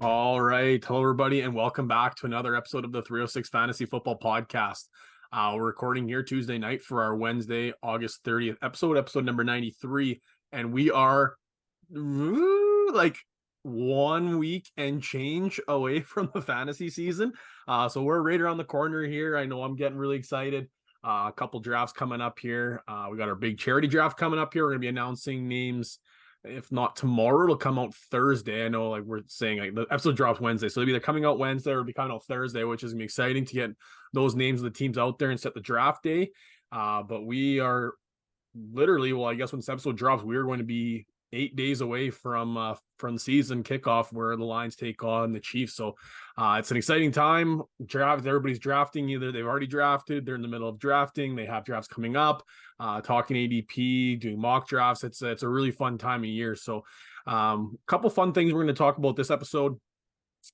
All right. Hello, everybody, and welcome back to another episode of the 306 Fantasy Football Podcast. We're recording here Tuesday night for our Wednesday, August 30th episode number 93. And we are like 1 week and change away from the fantasy season. So we're right around the corner here. I know I'm getting really excited. A couple drafts coming up here. We got our big charity draft coming up here. We're going to be announcing names. If not tomorrow, it'll come out Thursday. I know, like we're saying, like the episode drops Wednesday, so it'll be either coming out Wednesday or it'll be coming out Thursday, which is gonna be exciting to get those names of the teams out there and set the draft day. But we are literally, well, I guess when this episode drops, we're going to be 8 days away from the season kickoff where the Lions take on the Chiefs. So it's an exciting time. Everybody's drafting. Either they've already drafted, they're in the middle of drafting, they have drafts coming up, talking ADP, doing mock drafts. It's a really fun time of year. So a couple fun things we're going to talk about this episode.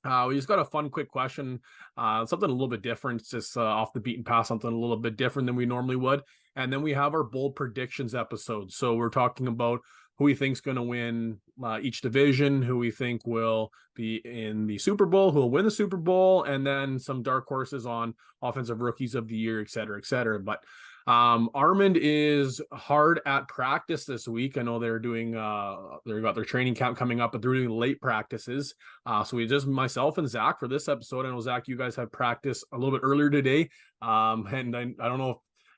We just got a fun, quick question, something a little bit different, just off the beaten path, something a little bit different than we normally would. And then we have our bold predictions episode. So we're talking about who we think's going to win each division, who we think will be in the Super Bowl, who will win the Super Bowl, and then some dark horses on offensive rookies of the year, et cetera, et cetera. But Armand is hard at practice this week. I know they're doing they've got their training camp coming up, but they're doing late practices. So we just myself and Zach for this episode. I know Zach, you guys had practice a little bit earlier today. And I don't know if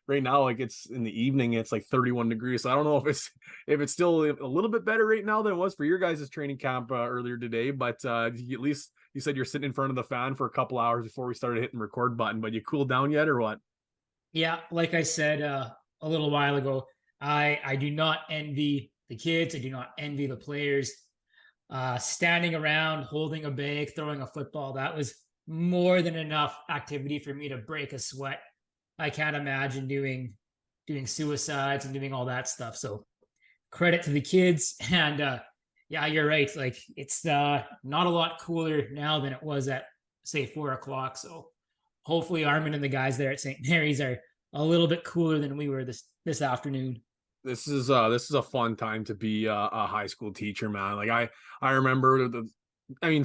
right now, like it's in the evening, it's like 31 degrees. So I don't know if it's still a little bit better right now than it was for your guys' training camp earlier today. But at least you said you're sitting in front of the fan for a couple hours before we started hitting record button. But you cooled down yet or what? Yeah, like I said a little while ago, I do not envy the kids. I do not envy the players. Standing around, holding a bag, throwing a football, that was more than enough activity for me to break a sweat. I can't imagine doing suicides and doing all that stuff. So credit to the kids. And yeah, you're right. Like it's not a lot cooler now than it was at say 4 o'clock. So hopefully Armand and the guys there at St. Mary's are a little bit cooler than we were this afternoon. This is a fun time to be a high school teacher, man. Like I remember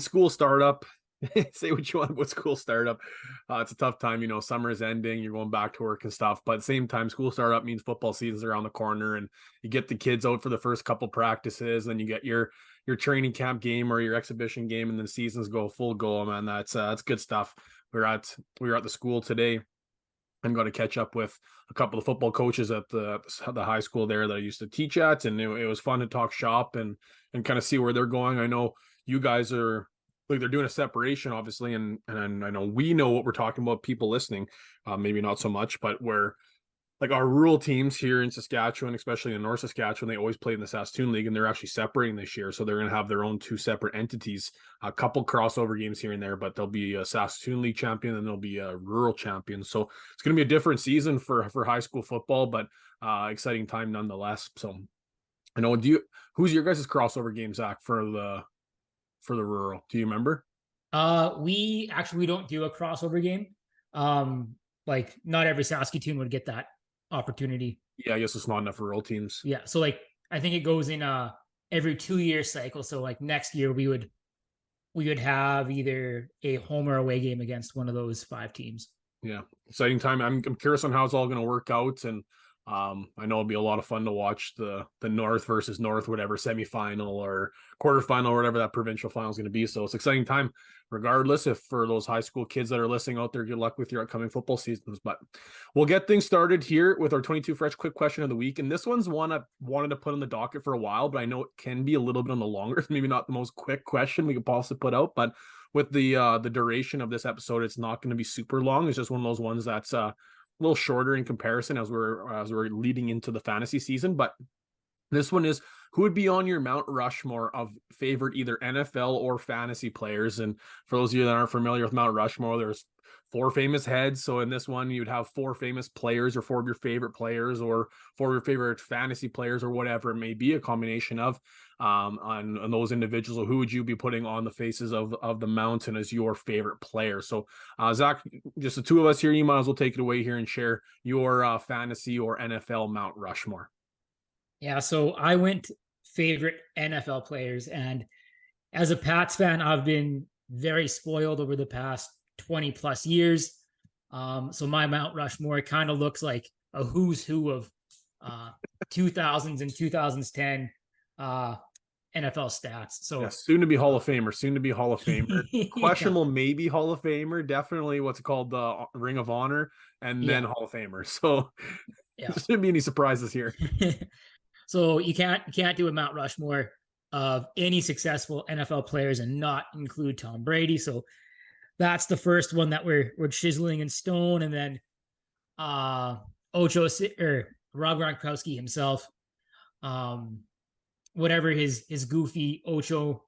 school startup. Say what you want about school startup. It's a tough time, summer is ending, you're going back to work and stuff. But at the same time, school startup means football season's around the corner, and you get the kids out for the first couple practices, then you get your training camp game or your exhibition game, and then seasons go full go, man. That's good stuff. We were at the school today. I'm going to catch up with a couple of football coaches at the high school there that I used to teach at, and it was fun to talk shop and kind of see where they're going. I know you guys are like they're doing a separation, obviously, and I know we know what we're talking about. People listening, maybe not so much, but where like our rural teams here in Saskatchewan, especially in North Saskatchewan, they always play in the Saskatoon League, and they're actually separating this year. So they're going to have their own two separate entities, a couple crossover games here and there, but there'll be a Saskatoon League champion and there'll be a rural champion. So it's going to be a different season for high school football, but exciting time nonetheless. So I know, who's your guys' crossover game, Zach, for the rural? Do you remember? We don't do a crossover game. Like not every Saskatoon would get that opportunity. Yeah, I guess it's not enough rural teams. Yeah, so like I think it goes in every 2 year cycle. So like next year we would have either a home or away game against one of those 5 teams. Yeah, exciting time. I'm curious on how it's all going to work out, and I know it'll be a lot of fun to watch the North versus North, whatever semifinal or quarterfinal or whatever that provincial final is going to be. So it's exciting time, regardless. If for those high school kids that are listening out there, good luck with your upcoming football seasons. But we'll get things started here with our 22 Fresh Quick Question of the Week. And this one's one I wanted to put on the docket for a while, but I know it can be a little bit on the longer, maybe not the most quick question we could possibly put out. But with the duration of this episode, it's not going to be super long. It's just one of those ones that's a little shorter in comparison as we're leading into the fantasy season. But this one is, who would be on your Mount Rushmore of favorite either NFL or fantasy players? And for those of you that aren't familiar with Mount Rushmore, there's 4 famous heads. So in this one, you'd have 4 famous players or 4 of your favorite players or 4 of your favorite fantasy players or whatever it may be, a combination of on those individuals. So who would you be putting on the faces of the mountain as your favorite player? So Zach, just the two of us here, you might as well take it away here and share your fantasy or NFL Mount Rushmore. Yeah, so I went favorite NFL players, and as a Pats fan, I've been very spoiled over the past 20 plus years. So my Mount Rushmore kind of looks like a who's who of 2000s and 2010 NFL stats. Yeah, So soon to be Hall of Famer, soon to be Hall of Famer. yeah, Questionable, maybe Hall of Famer, definitely what's called the Ring of Honor, and then yeah, Hall of Famer. So yeah. there shouldn't be any surprises here. So you can't do a Mount Rushmore of any successful NFL players and not include Tom Brady. So that's the first one that we're chiseling in stone, and then uh Ocho or Rob Gronkowski himself, um, whatever his goofy Ocho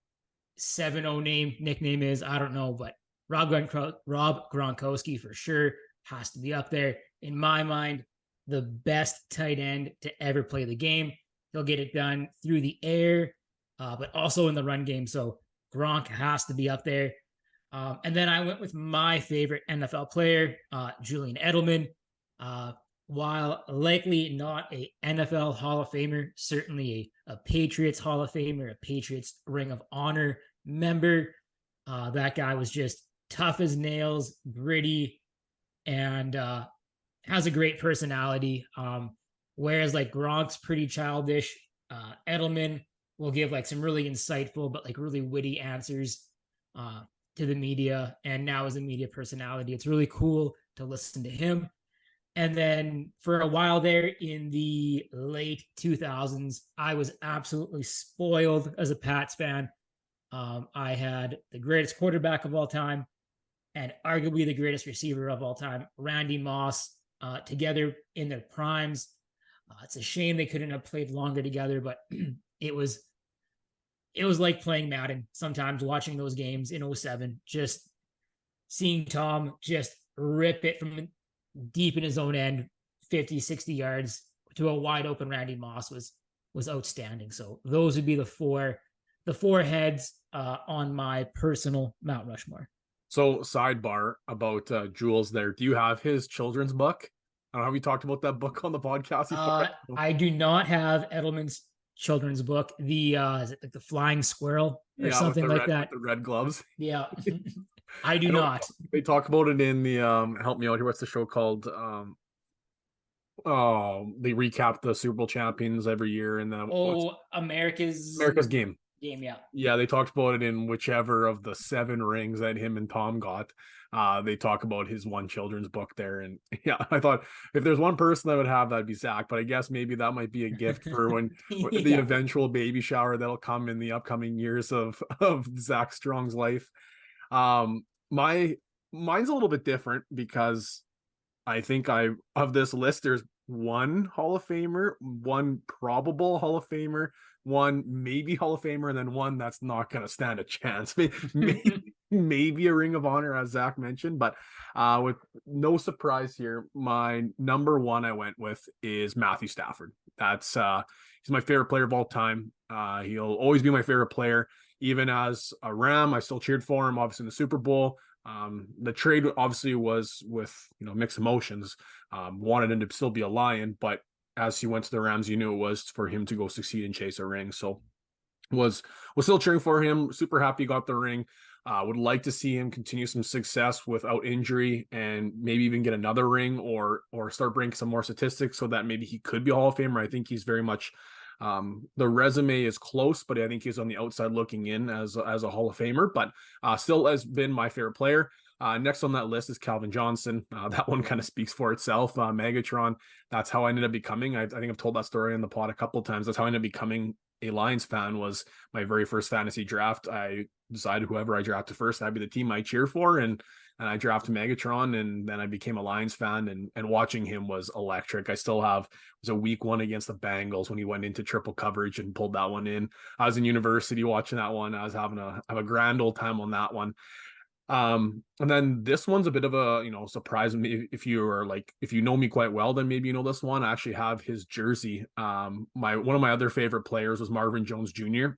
7-0 nickname is, I don't know, but Rob Gronkowski for sure has to be up there in my mind. The best tight end to ever play the game. He'll get it done through the air, but also in the run game. So Gronk has to be up there. And then I went with my favorite NFL player, Julian Edelman. Uh, while likely not a NFL Hall of Famer, certainly a Patriots Hall of Famer, a Patriots Ring of Honor member. That guy was just tough as nails, gritty, and has a great personality. Whereas like Gronk's pretty childish, Edelman will give like some really insightful but like really witty answers to the media. And now as a media personality, it's really cool to listen to him. And then for a while there in the late 2000s, I was absolutely spoiled as a Pats fan. I had the greatest quarterback of all time and arguably the greatest receiver of all time, Randy Moss, together in their primes. It's a shame they couldn't have played longer together, but it was like playing Madden sometimes, watching those games in 07, just seeing Tom just rip it from deep in his own end, 50, 60 yards to a wide open Randy Moss was outstanding. So those would be the four heads on my personal Mount Rushmore. So sidebar about Jules there. Do you have his children's book? I don't know. Have we talked about that book on the podcast before? I do not have Edelman's children's book. The is it like the Flying Squirrel or Yeah, with something the like red that? with the red gloves. Yeah, I do I know not. they talk about it in the help me out here. What's the show called? Oh, they recap the Super Bowl champions every year and then what's Oh, America's America's game. game. Yeah. Yeah, they talked about it in whichever of the 7 rings that him and Tom got. They talk about his one children's book there. And yeah, I thought if there's one person that would have, that'd be Zach. But I guess maybe that might be a gift for when the Yeah. eventual baby shower that'll come in the upcoming years of Zach Strong's life. Mine's a little bit different because I think of this list, there's one Hall of Famer, one probable Hall of Famer, one maybe Hall of Famer, and then one that's not going to stand a chance. Maybe a Ring of Honor, as Zach mentioned, but with no surprise here, my number one I went with is Matthew Stafford. That's he's my favorite player of all time. He'll always be my favorite player. Even as a Ram, I still cheered for him, obviously in the Super Bowl. The trade obviously was with mixed emotions. Wanted him to still be a Lion, but as he went to the Rams, you knew it was for him to go succeed and chase a ring. So was still cheering for him. Super happy he got the ring. Would like to see him continue some success without injury and maybe even get another ring or start breaking some more statistics so that maybe he could be a Hall of Famer. I think he's very much the resume is close, but I think he's on the outside looking in as a Hall of Famer, but still has been my favorite player. Next on that list is Calvin Johnson. That one kind of speaks for itself. Megatron. That's how I ended up becoming. I think I've told that story in the pod a couple of times. That's how I ended up becoming a Lions fan. Was my very first fantasy draft. I decided whoever I drafted first, that'd be the team I cheer for, and I drafted Megatron, and then I became a Lions fan, and watching him was electric. I still have, it was a week 1 against the Bengals when he went into triple coverage and pulled that one in. I was in university watching that one. I was having a grand old time on that one. And then this one's a bit of a surprise me. If you know me quite well, then maybe you know this one. I actually have his jersey. One of my other favorite players was Marvin Jones Jr.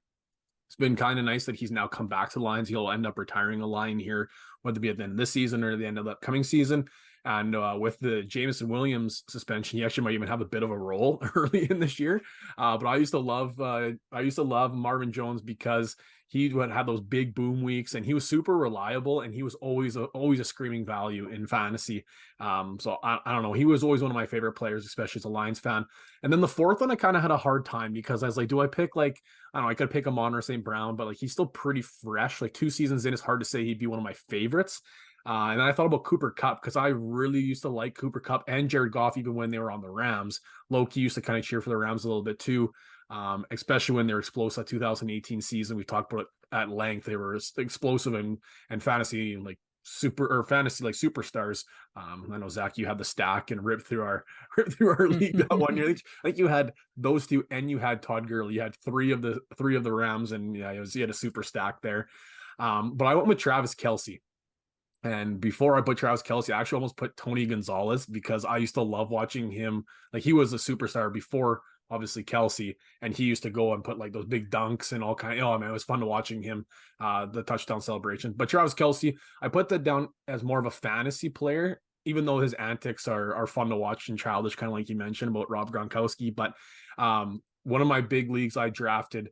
It's been kind of nice that he's now come back to the Lions. He'll end up retiring a Lion here, whether it be at the end of this season or the end of the upcoming season. And with the Jameson Williams suspension, he actually might even have a bit of a role early in this year. But I used to love Marvin Jones because he had those big boom weeks, and he was super reliable, and he was always a screaming value in fantasy. So I don't know. He was always one of my favorite players, especially as a Lions fan. And then the fourth one, I kind of had a hard time because I was like, do I pick like, I don't know, I could pick Amon or St. Brown, but like he's still pretty fresh. Like 2 seasons in, it's hard to say he'd be one of my favorites. And I thought about Cooper Kupp because I really used to like Cooper Kupp and Jared Goff even when they were on the Rams. Loki used to kind of cheer for the Rams a little bit too, especially when they're explosive. 2018 season, we talked about it at length. They were explosive and fantasy like fantasy like superstars. I know Zach, you had the stack and ripped through our league that one year. I think you had those two, and you had Todd Gurley. You had three of the Rams, and yeah, you had a super stack there. But I went with Travis Kelce. And before I put Travis Kelce, I actually almost put Tony Gonzalez because I used to love watching him. Like he was a superstar before, obviously Kelce, and he used to go and put like those big dunks and all kind of. Oh man, it was fun to watching him, the touchdown celebration. But Travis Kelce, I put that down as more of a fantasy player, even though his antics are fun to watch and childish, kind of like you mentioned about Rob Gronkowski. But one of my big leagues I drafted.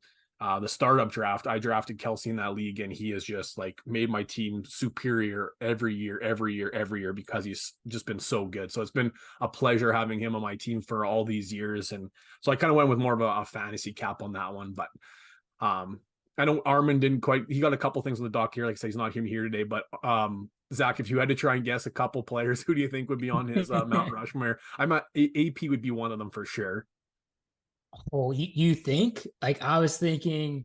The startup draft, I drafted Kelce in that league, and he has just like made my team superior every year because he's just been so good. So it's been a pleasure having him on my team for all these years. And so I kind of went with more of a fantasy cap on that one. But I know Armand didn't quite, he got a couple things on the dock here. Like I say, he's not here today, but Zach, if you had to try and guess a couple players, who do you think would be on his Mount Rushmore? I'm at AP would be one of them for sure. Oh, you think? Like I was thinking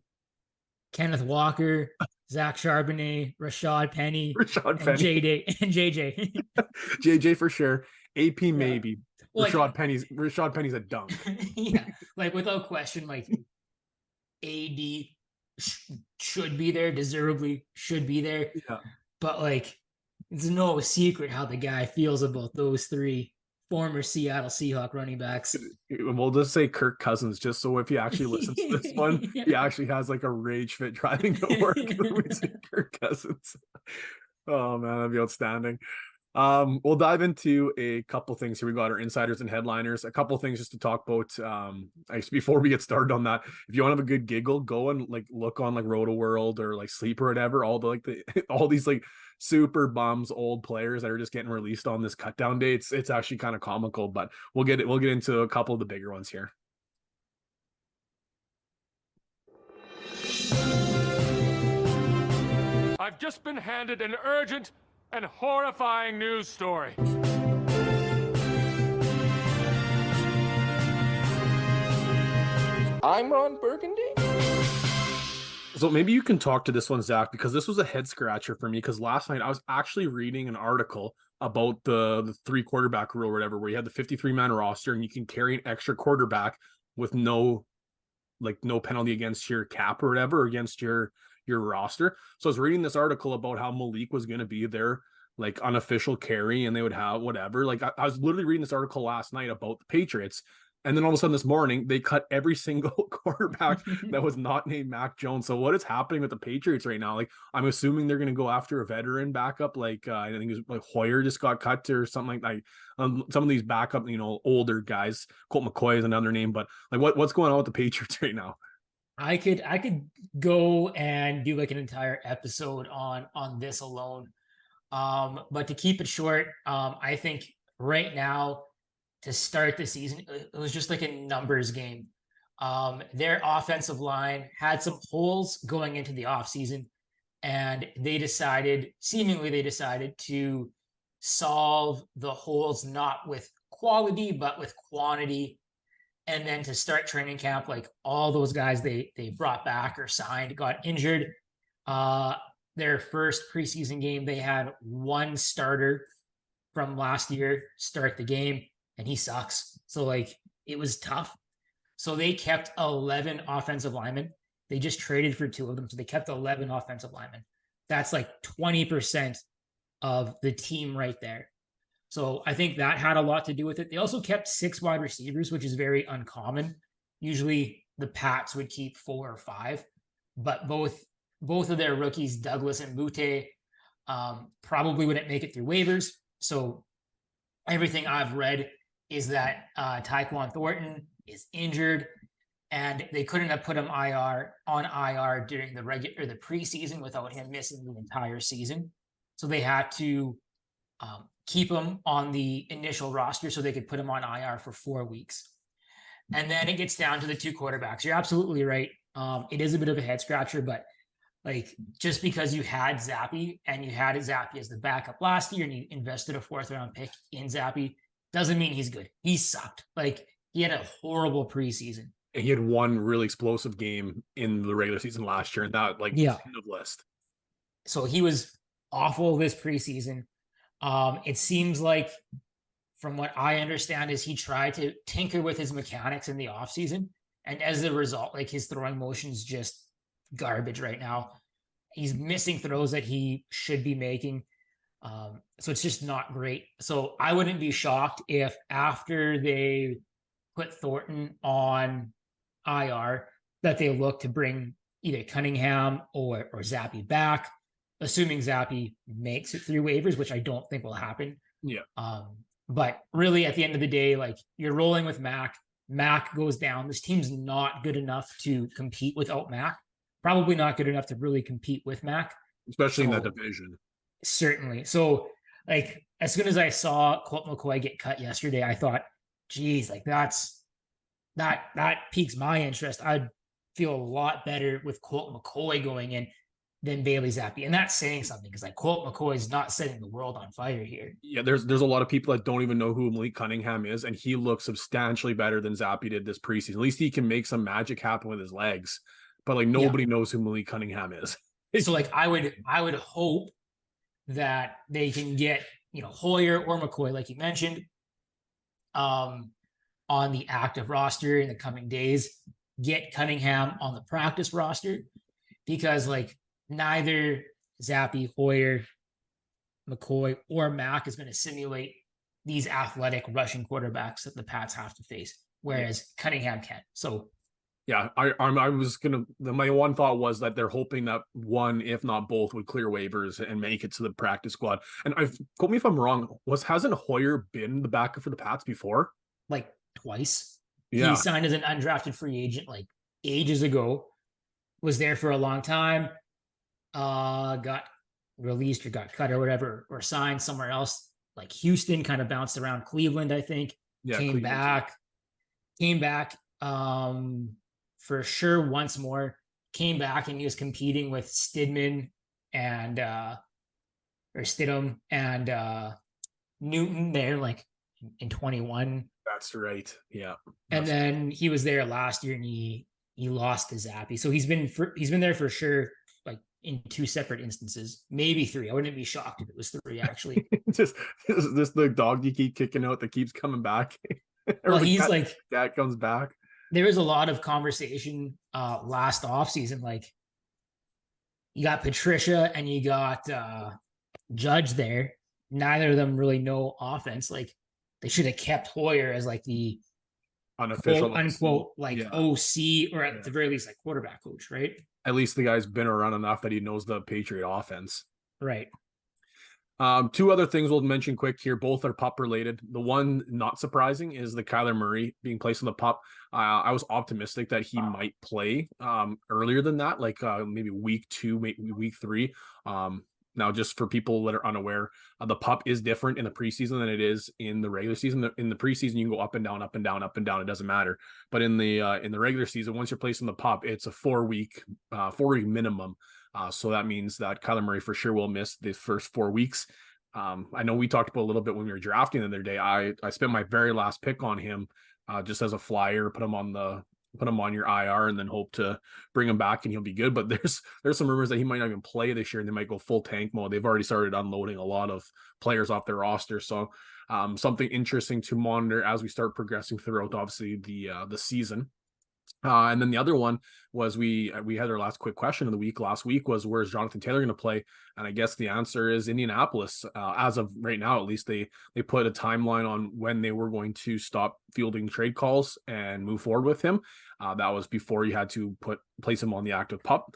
Kenneth Walker, Zach Charbonnet, Rashad Penny, Rashad and Penny. JJ. JJ for sure. AP Yeah. maybe. Well, Rashad Penny's a dunk. yeah, like without question, like AD should be there, deservedly should be there. Yeah. But like, it's no secret how the guy feels about those three former Seattle Seahawk running backs. We'll just say Kirk Cousins, just so if he actually listens to this one, he actually has like a rage fit driving to work. We say Kirk Cousins. Oh man, that'd be outstanding. We'll dive into a couple things here. We got our insiders and headliners, a couple things just to talk about. Before we get started on that, if you want to have a good giggle, go and like look on like Roto World or like Sleep or whatever. All all these like super bums old players that are just getting released on this cut down day. It's actually kind of comical, but we'll get into a couple of the bigger ones here. I've just been handed an urgent and horrifying news story. I'm Ron Burgundy. So maybe you can talk to this one, Zach, because this was a head scratcher for me. Because last night I was actually reading an article about the 3 quarterback rule or whatever, where you had the 53-man roster and you can carry an extra quarterback with no penalty against your cap or whatever, or against your roster. So I was reading this article about how Malik was going to be their like unofficial carry, and they would have whatever. Like I was literally reading this article last night about the Patriots, and then all of a sudden this morning they cut every single quarterback that was not named Mac Jones. So what is happening with the Patriots right now? Like I'm assuming they're going to go after a veteran backup. Like I think it was like Hoyer just got cut or something like that. Some of these backup, older guys. Colt McCoy is another name, but like what's going on with the Patriots right now? I could go and do like an entire episode on this alone. But to keep it short, I think right now to start the season, it was just like a numbers game. Their offensive line had some holes going into the offseason, and seemingly they decided to solve the holes not with quality, but with quantity. And then to start training camp, like all those guys they brought back or signed got injured. Their first preseason game, they had one starter from last year start the game, and he sucks. So like it was tough. So they kept 11 offensive linemen. They just traded for 2 of them. So they kept 11 offensive linemen. That's like 20% of the team right there. So I think that had a lot to do with it. They also kept 6 wide receivers, which is very uncommon. Usually the Pats would keep 4 or 5, but both of their rookies, Douglas and Butte, probably wouldn't make it through waivers. So everything I've read is that Tyquan Thornton is injured, and they couldn't have put him on IR during the preseason without him missing the entire season. So they had to keep him on the initial roster so they could put him on IR for 4 weeks. And then it gets down to the two quarterbacks. You're absolutely right. It is a bit of a head scratcher, but like just because you had Zappy and you had Zappy as the backup last year and you invested a 4th round pick in Zappy doesn't mean he's good. He sucked. Like he had a horrible preseason. And he had one really explosive game in the regular season last year, and that end of list. So he was awful this preseason. It seems like, from what I understand, is he tried to tinker with his mechanics in the offseason. And as a result, like his throwing motion is just garbage right now. He's missing throws that he should be making. So it's just not great. So I wouldn't be shocked if after they put Thornton on IR that they look to bring either Cunningham or Zappy back, assuming Zappy makes it through waivers, which I don't think will happen. Yeah. But really at the end of the day, like you're rolling with Mac. Mac goes down. This team's not good enough to compete without Mac. Probably not good enough to really compete with Mac. Especially in that division. Certainly. So like as soon as I saw Colt McCoy get cut yesterday, I thought, geez, like that piques my interest. I'd feel a lot better with Colt McCoy going in than Bailey Zappe. And that's saying something because like Colt McCoy is not setting the world on fire here. Yeah, there's a lot of people that don't even know who Malik Cunningham is, and he looks substantially better than Zappe did this preseason. At least he can make some magic happen with his legs. But like nobody knows who Malik Cunningham is. So like I would hope that they can get, Hoyer or McCoy, like you mentioned, on the active roster in the coming days, get Cunningham on the practice roster, because like neither Zappe, Hoyer, McCoy, or Mac is going to simulate these athletic rushing quarterbacks that the Pats have to face, whereas Cunningham can. So yeah, I was gonna. My one thought was that they're hoping that one, if not both, would clear waivers and make it to the practice squad. And quote me if I'm wrong. Hasn't Hoyer been the backup for the Pats before? Like twice. Yeah. He signed as an undrafted free agent like ages ago. Was there for a long time. Got released or got cut or whatever, or signed somewhere else. Like Houston, kind of bounced around Cleveland, I think. Yeah, Came back. For sure once more, came back, and he was competing with Stidham and Newton there like in 21. That's right. Yeah. And then he was there last year and he lost to Zappe. So he's been there for sure, like in 2 separate instances, maybe 3. I wouldn't be shocked if it was 3 actually. just the dog you keep kicking out that keeps coming back. Well, he's like that comes back. There was a lot of conversation last offseason. Like you got Patricia and you got Judge there. Neither of them really know offense. Like they should have kept Hoyer as like the unofficial quote unquote OC, or at the very least like quarterback coach, right? At least the guy's been around enough that he knows the Patriot offense. Right. 2 other things we'll mention quick here. Both are pup related. The one not surprising is the Kyler Murray being placed on the pup. I was optimistic that he might play earlier than that, like maybe week 2, maybe week 3. Now, just for people that are unaware, the pup is different in the preseason than it is in the regular season. In the preseason, you can go up and down, up and down, up and down. It doesn't matter. But in the regular season, once you're placed on the pup, it's a 4-week minimum. So that means that Kyler Murray for sure will miss the first 4 weeks. I know we talked about a little bit when we were drafting the other day. I spent my very last pick on him just as a flyer, put him on your IR, and then hope to bring him back and he'll be good. But there's some rumors that he might not even play this year and they might go full tank mode. They've already started unloading a lot of players off their roster. So something interesting to monitor as we start progressing throughout, obviously, the season. And then the other one was we had our last quick question of the week last week was, where's Jonathan Taylor going to play? And I guess the answer is Indianapolis. As of right now, at least they put a timeline on when they were going to stop fielding trade calls and move forward with him. That was before you had to place him on the active pup.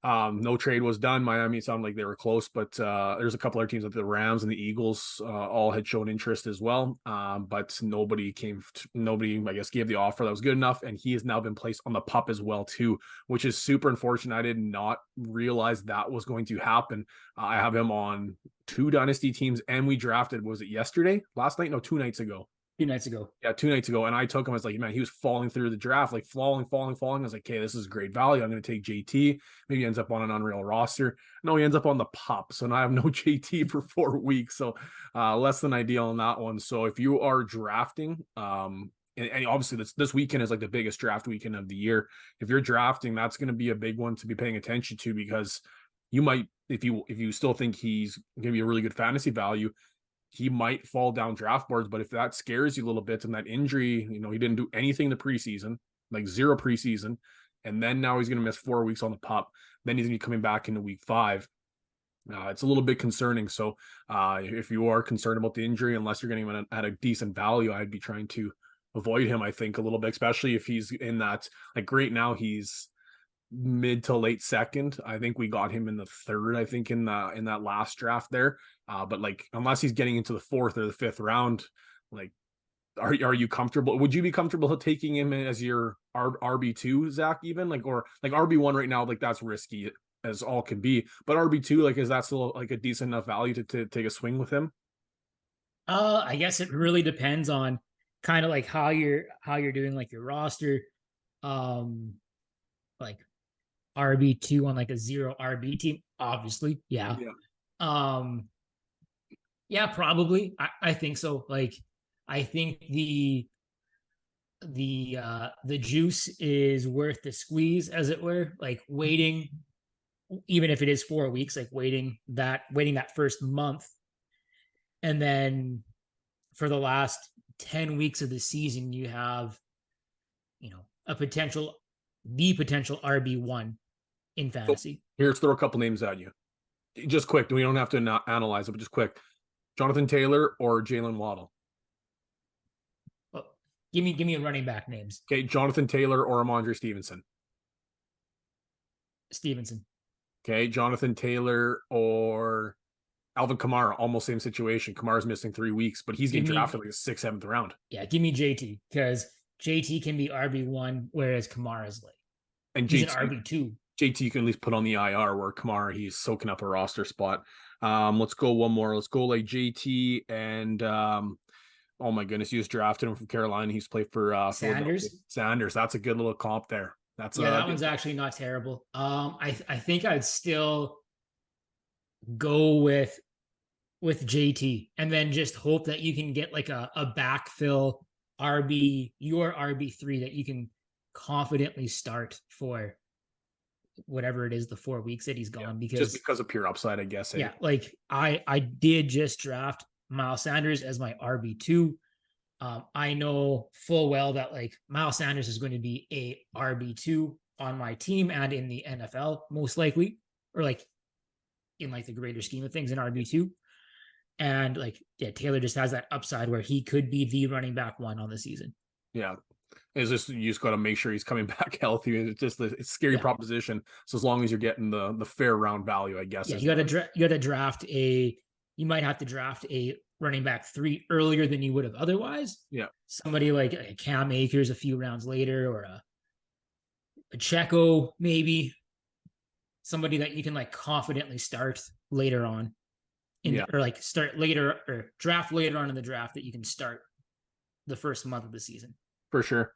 No trade was done. Miami sounded like they were close, but there's a couple other teams like the Rams and the Eagles all had shown interest as well. But nobody, I guess, gave the offer that was good enough. And he has now been placed on the PUP as well, too, which is super unfortunate. I did not realize that was going to happen. I have him on 2 dynasty teams, and we drafted, was it yesterday? Last night? No, 2 nights ago. 2 nights ago. Yeah, 2 nights ago. And I took him. I was like, man, he was falling through the draft, like falling. I was like, okay, this is great value. I'm going to take JT. Maybe he ends up on an unreal roster. No, he ends up on the PUP. So now I have no JT for 4 weeks. So less than ideal on that one. So if you are drafting, and obviously this weekend is like the biggest draft weekend of the year. If you're drafting, that's going to be a big one to be paying attention to, because you might, if you still think he's going to be a really good fantasy value, he might fall down draft boards. But if that scares you a little bit, and that injury, he didn't do anything in the preseason, like 0 preseason, and then now he's going to miss 4 weeks on the PUP, then he's going to be coming back into week 5. It's a little bit concerning. So if you are concerned about the injury, unless you're getting him at a decent value, I'd be trying to avoid him, I think, a little bit, especially if he's in that, like right now he's mid to late second. I think we got him in the 3rd, I think, in that last draft there. But like, unless he's getting into the 4th or the 5th round, like, are you comfortable? Would you be comfortable taking him as your RB2, Zach, even or like RB1 right now? Like, that's risky as all can be, but RB2, like, is that still like a decent enough value to take a swing with him? I guess it really depends on kind of like how you're doing like your roster. Like RB2 on like a 0 RB team, obviously. Yeah. Yeah, probably. I think so. Like, I think the juice is worth the squeeze, as it were. Like, waiting, even if it is 4 weeks, like waiting that first month, and then for the last 10 weeks of the season, you have, the potential RB1 in fantasy. So here's throw a couple names at you, just quick. We don't have to analyze it, but just quick. Jonathan Taylor or Jalen Waddle? Well, give me a running back names. Okay, Jonathan Taylor or Armand Stevenson? Stevenson. Okay, Jonathan Taylor or Alvin Kamara? Almost same situation. Kamara's missing 3 weeks, but he's getting drafted like the 6th, 7th round. Yeah, give me JT, because JT can be RB1, whereas Kamara's he's an RB2. JT you can at least put on the IR, where Kamara, he's soaking up a roster spot. Let's go one more. Let's go like JT and oh my goodness, you just drafted him from Carolina. He's played for Sanders. That's a good little comp there. That one's actually not terrible. I think I'd still go with JT, and then just hope that you can get like a backfill your RB3 that you can confidently start for whatever it is, the 4 weeks that he's gone, just because of pure upside, I guess. Yeah, like I did just draft Miles Sanders as my RB2. I know full well that like Miles Sanders is going to be a RB2 on my team and in the NFL, most likely, or like in like the greater scheme of things, in RB2. And like, yeah, Taylor just has that upside where he could be the running back 1 on the season. Yeah. It's just, you just got to make sure he's coming back healthy. It's just a scary proposition. So as long as you're getting the fair round value, I guess. Yeah, you might have to draft a running back 3 earlier than you would have otherwise. Yeah. Somebody like a Cam Akers a few rounds later, or a Checo, maybe. Somebody that you can like confidently start later on. Or like start later, or draft later on in the draft, that you can start the first month of the season. For sure.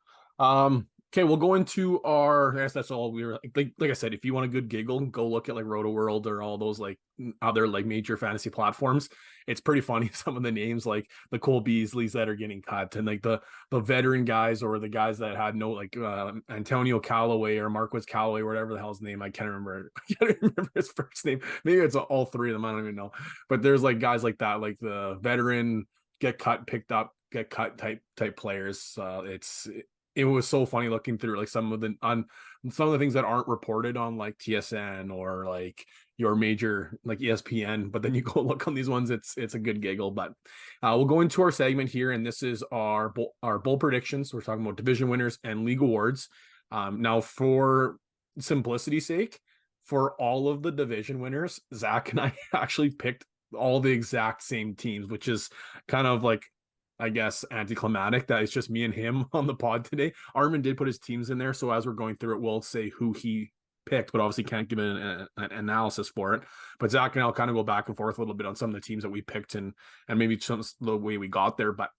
Okay, we'll go into I guess that's all we were like I said, if you want a good giggle, go look at like Roto World or all those like other like major fantasy platforms. It's pretty funny, some of the names, like the Cole Beasleys that are getting cut, and like the veteran guys, or the guys that had no, like Antonio Callaway or Marquez Callaway, or whatever the hell's name. I can't remember his first name. Maybe it's all 3 of them, I don't even know. But there's like guys like that, like the veteran get cut, picked up, get cut type players. It was so funny looking through like some of the things that aren't reported on like TSN or like your major like ESPN, but then you go look on these ones, it's a good giggle. But we'll go into our segment here, and this is our bowl predictions. We're talking about division winners and league awards. Now, for simplicity's sake, for all of the division winners, Zach and I actually picked all the exact same teams, which is kind of like, I guess, anticlimactic that it's just me and him on the pod today. Armand did put his teams in there, so as we're going through it, we'll say who he picked, but obviously can't give an analysis for it. But Zach and I'll kind of go back and forth a little bit on some of the teams that we picked and maybe some the way we got there. But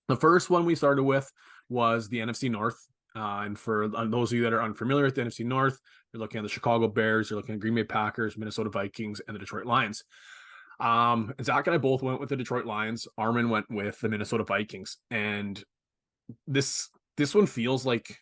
the first one we started with was the NFC North. And for those of you that are unfamiliar with the NFC North, you're looking at the Chicago Bears, you're looking at Green Bay Packers, Minnesota Vikings, and the Detroit Lions. Zach and I both went with the Detroit Lions. Armand went with the Minnesota Vikings. And this one feels like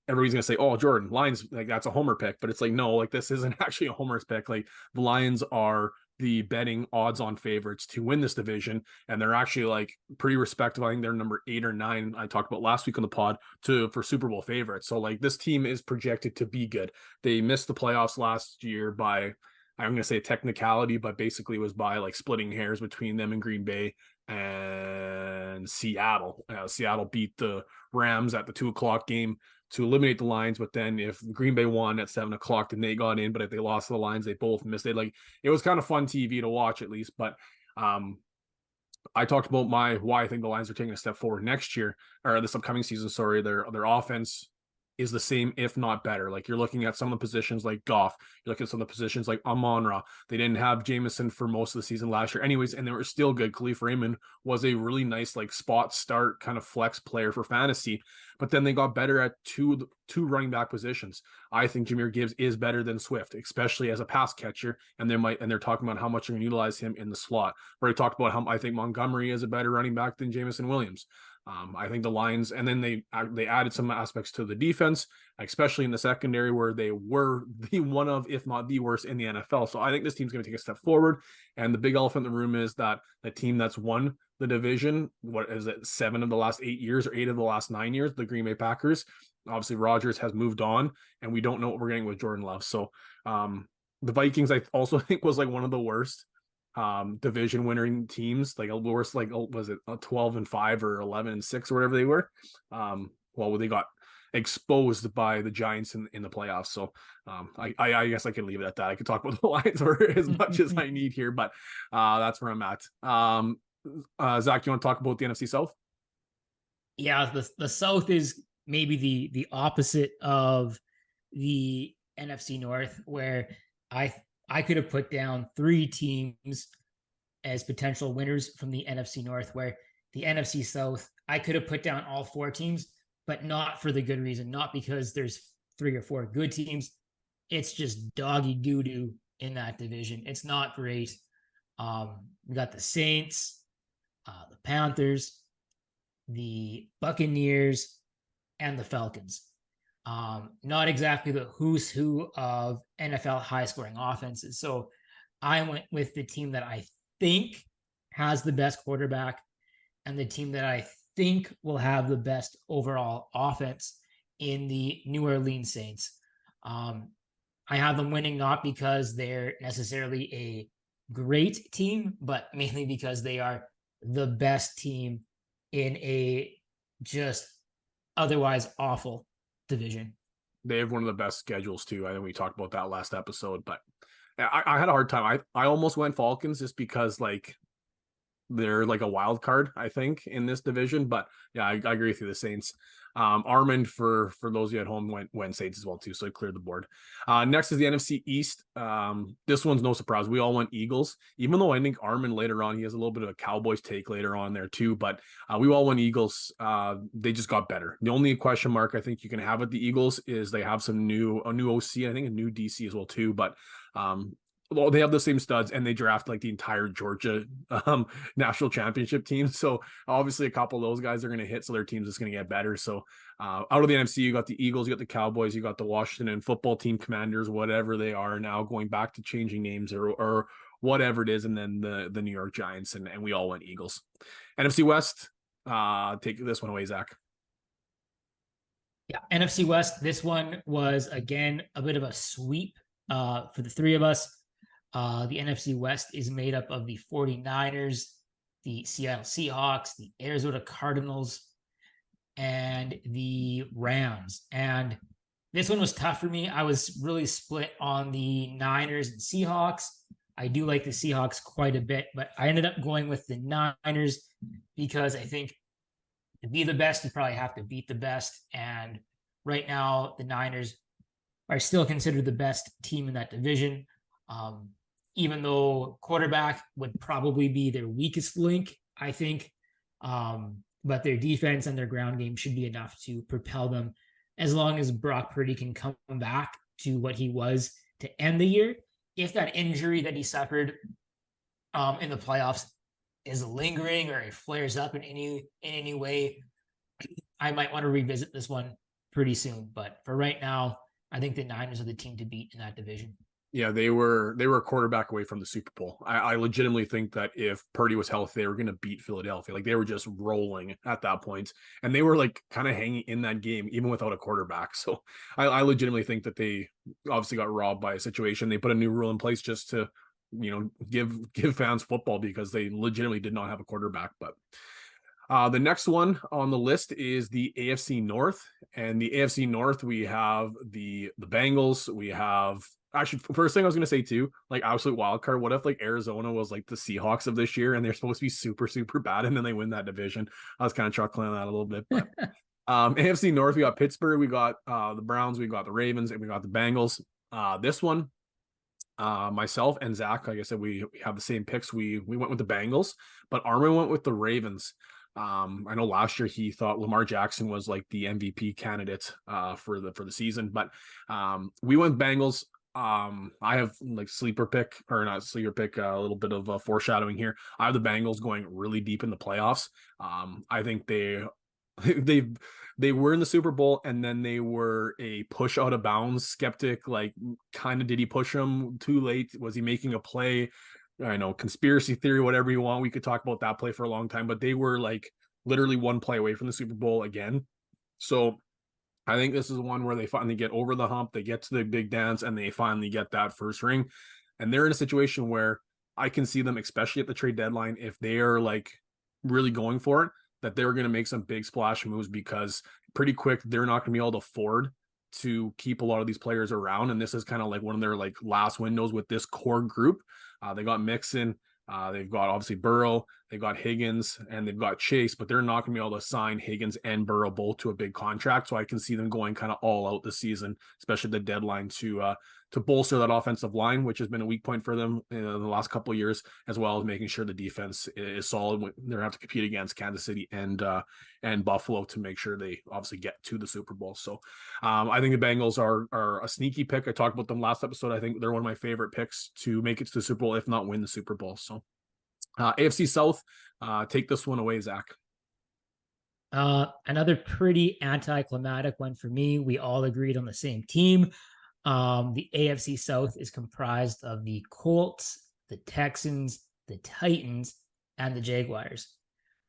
everybody's gonna say, oh, Jordan, Lions, like that's a homer pick, but it's like, no, like this isn't actually a homer's pick. Like the Lions are the betting odds on favorites to win this division, and they're actually like pretty respectable. I think they're number 8 or 9. I talked about last week on the pod for Super Bowl favorites. So like this team is projected to be good. They missed the playoffs last year by, I'm going to say a technicality, but basically it was by like splitting hairs between them and Green Bay and Seattle. Seattle beat the Rams at the 2:00 game to eliminate the Lions, but then if Green Bay won at 7:00, then they got in. But if they lost to the Lions, they both missed it. Like it was kind of fun TV to watch at least. But I talked about why I think the Lions are taking a step forward next year or this upcoming season. Sorry, their offense is the same, if not better. Like you're looking at some of the positions like Goff, you're looking at some of the positions like Armand. They didn't have Jameson for most of the season last year anyways, and they were still good. Khalif Raymond was a really nice like spot start kind of flex player for fantasy, but then they got better at two running back positions. I think Jahmyr Gibbs is better than Swift, especially as a pass catcher, and they're talking about how much they're going to utilize him in the slot. Where I talked about how I think Montgomery is a better running back than Jameson Williams. I think the Lions, and then they added some aspects to the defense, especially in the secondary, where they were the one of, if not the worst in the NFL. So I think this team's going to take a step forward. And the big elephant in the room is that the team that's won the division, what is it, 7 of the last 8 years or 8 of the last 9 years, the Green Bay Packers. Obviously, Rodgers has moved on, and we don't know what we're getting with Jordan Love. So the Vikings, I also think, was like one of the worst division winning teams, like a worse, like was it a 12-5 or 11-6 or whatever they were. Well, they got exposed by the Giants in the playoffs. So I guess I can leave it at that. I could talk about the Lions for as much as I need here, but that's where I'm at. Zach, you want to talk about the NFC South? Yeah, the South is maybe the opposite of the NFC North, where I could have put down 3 teams as potential winners from the NFC North, where the NFC South, I could have put down all 4 teams, but not for the good reason, not because there's 3 or 4 good teams. It's just doggy doo-doo in that division. It's not great. We got the Saints, the Panthers, the Buccaneers, and the Falcons. Not exactly the who's who of NFL high-scoring offenses. So I went with the team that I think has the best quarterback and the team that I think will have the best overall offense in the New Orleans Saints. I have them winning not because they're necessarily a great team, but mainly because they are the best team in a just otherwise awful division. They have one of the best schedules too. I think we talked about that last episode, but I had a hard time. I almost went Falcons just because like they're like a wild card, I think, in this division. But yeah, I agree with you. The Saints. Armand, for those of you at home, went Saints as well too, so I cleared the board. Next is the NFC East. This one's no surprise. We all went Eagles, even though I think Armand later on, he has a little bit of a Cowboys take later on there too. But we all went Eagles. They just got better. The only question mark I think you can have with the Eagles is they have a new OC, I think a new DC as well too. But well, they have the same studs, and they draft like the entire Georgia national championship team. So obviously a couple of those guys are going to hit, so their team's just going to get better. So out of the NFC, you got the Eagles, you got the Cowboys, you got the Washington football team Commanders, whatever they are now, going back to changing names or whatever it is, and then the New York Giants, and we all went Eagles. NFC West, take this one away, Zach. Yeah, NFC West, this one was, again, a bit of a sweep for the 3 of us. The NFC West is made up of the 49ers, the Seattle Seahawks, the Arizona Cardinals, and the Rams. And This one was tough for me. I was really split on the Niners and Seahawks. I do like the Seahawks quite a bit, but I ended up going with the Niners because I think to be the best, you probably have to beat the best. And right now, the Niners are still considered the best team in that division. Even though quarterback would probably be their weakest link, I think. But their defense and their ground game should be enough to propel them as long as Brock Purdy can come back to what he was to end the year. If that injury that he suffered in the playoffs is lingering or it flares up in any way, I might want to revisit this one pretty soon. But for right now, I think the Niners are the team to beat in that division. Yeah, they were a quarterback away from the Super Bowl. I legitimately think that if Purdy was healthy, they were going to beat Philadelphia. Like, they were just rolling at that point, and they were like kind of hanging in that game even without a quarterback. So I legitimately think that they obviously got robbed by a situation. They put a new rule in place just to, give fans football because they legitimately did not have a quarterback. But the next one on the list is the AFC North, and the AFC North, we have the Bengals. We have, actually, first thing I was going to say too, like, absolute wild card. What if like Arizona was like the Seahawks of this year and they're supposed to be super, super bad and then they win that division? I was kind of chuckling at that a little bit, but AFC North, we got Pittsburgh, we got the Browns, we got the Ravens, and we got the Bengals. This one, myself and Zach, like I said, we have the same picks. We went with the Bengals, but Armand went with the Ravens. I know last year he thought Lamar Jackson was like the MVP candidate for the season, but we went Bengals. I have like sleeper pick, or not sleeper pick, a little bit of foreshadowing here. I have the Bengals going really deep in the playoffs. I think they were in the Super Bowl, and then they were a push out of bounds skeptic. Like, kind of, did he push him too late? Was he making a play? I know, conspiracy theory, whatever you want. We could talk about that play for a long time, but they were like literally one play away from the Super Bowl again. So I think this is one where they finally get over the hump, they get to the big dance, and they finally get that first ring. And they're in a situation where I can see them, especially at the trade deadline, if they are like really going for it, that they're going to make some big splash moves, because pretty quick, they're not going to be able to afford to keep a lot of these players around. And this is kind of like one of their like last windows with this core group. They got Mixon, they've got obviously Burrow, they've got Higgins, and they've got Chase, but they're not going to be able to sign Higgins and Burrow both to a big contract. So I can see them going kind of all out this season, especially the deadline, to bolster that offensive line, which has been a weak point for them in the last couple of years, as well as making sure the defense is solid. They're going to have to compete against Kansas City and Buffalo to make sure they obviously get to the Super Bowl. So I think the Bengals are a sneaky pick. I talked about them last episode. I think they're one of my favorite picks to make it to the Super Bowl, if not win the Super Bowl. So AFC South, take this one away, Zach. Another pretty anticlimactic one for me. We all agreed on the same team. The AFC South is comprised of the Colts, the Texans, the Titans, and the Jaguars.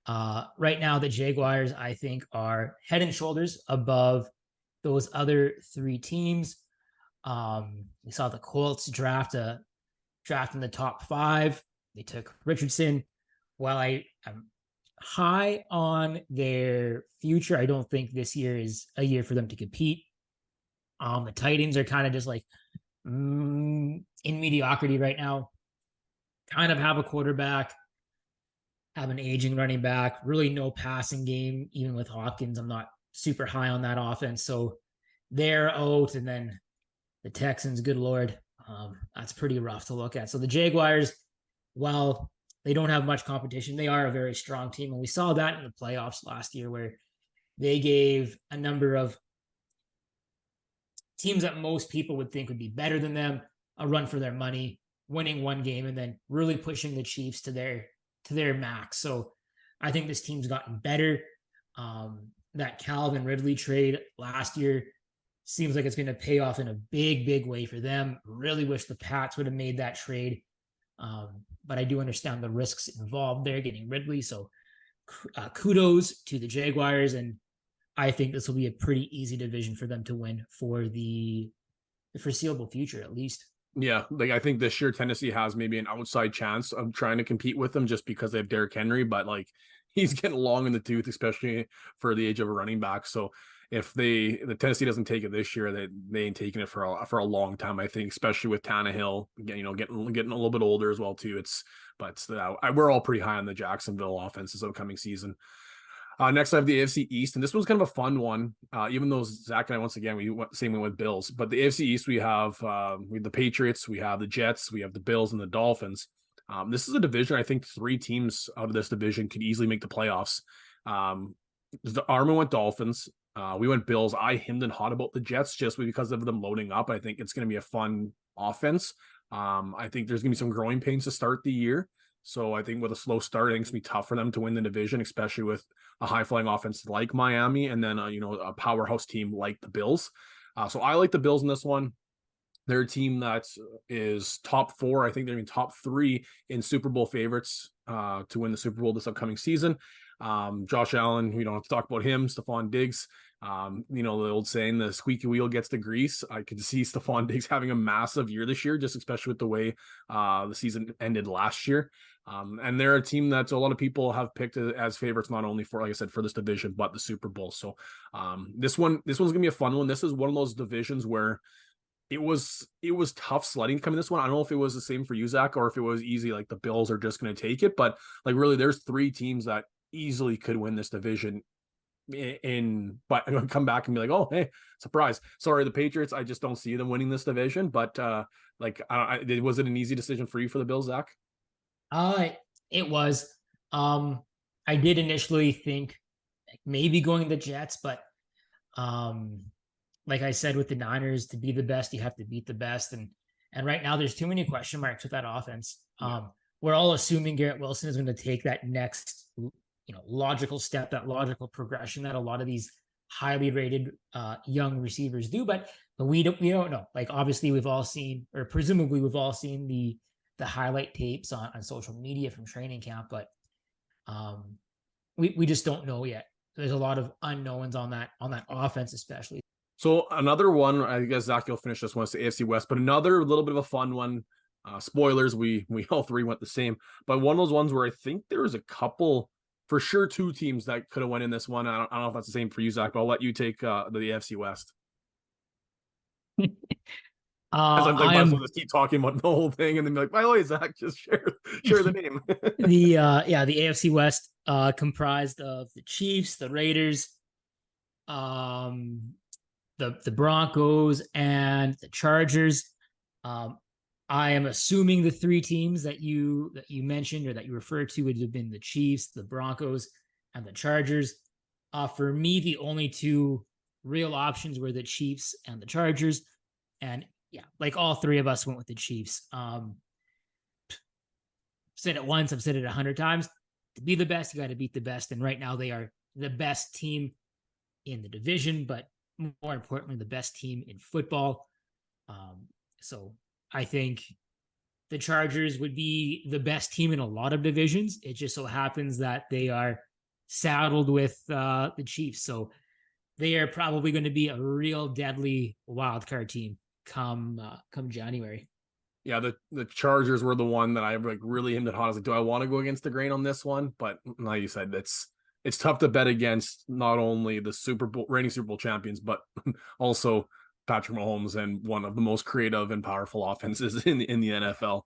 Right now, the Jaguars, I think, are head and shoulders above those other three teams. We saw the Colts draft in the top 5. They took Richardson. While I am high on their future, I don't think this year is a year for them to compete. The Titans are kind of just like in mediocrity right now. Kind of have a quarterback, have an aging running back, really no passing game. Even with Hopkins, I'm not super high on that offense. So they're out. And then the Texans, good Lord, that's pretty rough to look at. So the Jaguars, well, they don't have much competition. They are a very strong team. And we saw that in the playoffs last year, where they gave a number of teams that most people would think would be better than them a run for their money, winning one game and then really pushing the Chiefs to their max. So I think this team's gotten better. That Calvin Ridley trade last year seems like it's going to pay off in a big, big way for them. Really wish the Pats would have made that trade. But I do understand the risks involved there getting Ridley. So kudos to the Jaguars. And I think this will be a pretty easy division for them to win for the foreseeable future, at least. Yeah, like I think this year Tennessee has maybe an outside chance of trying to compete with them just because they have Derrick Henry, but like he's getting long in the tooth, especially for the age of a running back. So if the Tennessee doesn't take it this year, they ain't taking it for a long time. I think, especially with Tannehill, getting a little bit older as well too. We're all pretty high on the Jacksonville offense this upcoming season. Next, I have the AFC East, and this was kind of a fun one. Even though Zach and I, once again, we went the same way with Bills, but the AFC East, we have the Patriots, we have the Jets, we have the Bills, and the Dolphins. This is a division. I think 3 teams out of this division could easily make the playoffs. The Armand went Dolphins. We went Bills. I hemmed and hawed about the Jets just because of them loading up. I think it's going to be a fun offense. I think there's going to be some growing pains to start the year. So I think with a slow start, I think it's going to be tough for them to win the division, especially with a high-flying offense like Miami and then, a powerhouse team like the Bills. So I like the Bills in this one. They're a team that is top 4. I think they're in top 3 in Super Bowl favorites to win the Super Bowl this upcoming season. Josh Allen, we don't have to talk about him. Stephon Diggs, the old saying, the squeaky wheel gets the grease. I could see Stephon Diggs having a massive year this year, just especially with the way the season ended last year. And they're a team that a lot of people have picked as favorites, not only for, like I said, for this division, but the Super Bowl. So this one's going to be a fun one. This is one of those divisions where it was tough sledding coming this one. I don't know if it was the same for you, Zach, or if it was easy, like the Bills are just going to take it. But like really, there's 3 teams that easily could win this division but I'm gonna come back and be like, oh, hey, surprise. Sorry, the Patriots, I just don't see them winning this division. But was it an easy decision for you for the Bills, Zach? It was. I did initially think maybe going the Jets, but like I said with the Niners, to be the best, you have to beat the best. And right now there's too many question marks with that offense. We're all assuming Garrett Wilson is going to take that next logical step, that logical progression that a lot of these highly rated young receivers do, but we don't know. Like obviously we've all seen, or presumably we've all seen the highlight tapes on social media from training camp, but we just don't know yet. There's a lot of unknowns on that offense, especially. So another one, I guess Zach, you'll finish this one, it's the AFC West, but another little bit of a fun one. Spoilers, we all 3 went the same, but one of those ones where I think there was a couple, for sure 2 teams that could have went in this one. I don't know if that's the same for you, Zach, but I'll let you take the AFC West. As I'm like, just keep talking about the whole thing, and then be like, by the way, Zach, just share the name. The AFC West comprised of the Chiefs, the Raiders, the Broncos, and the Chargers. I am assuming the 3 teams that you mentioned or that you referred to would have been the Chiefs, the Broncos, and the Chargers. For me, the only 2 real options were the Chiefs and the Chargers. And yeah, like all 3 of us went with the Chiefs. Said it once, I've said it 100 times. To be the best, you got to beat the best. And right now they are the best team in the division, but more importantly, the best team in football. So I think the Chargers would be the best team in a lot of divisions. It just so happens that they are saddled with the Chiefs. So they are probably going to be a real deadly wild card team come January. Yeah, the Chargers were the one that I really aimed at hot. I was like, do I want to go against the grain on this one? But like you said, it's tough to bet against not only the reigning Super Bowl champions, but also Patrick Mahomes and one of the most creative and powerful offenses in the NFL.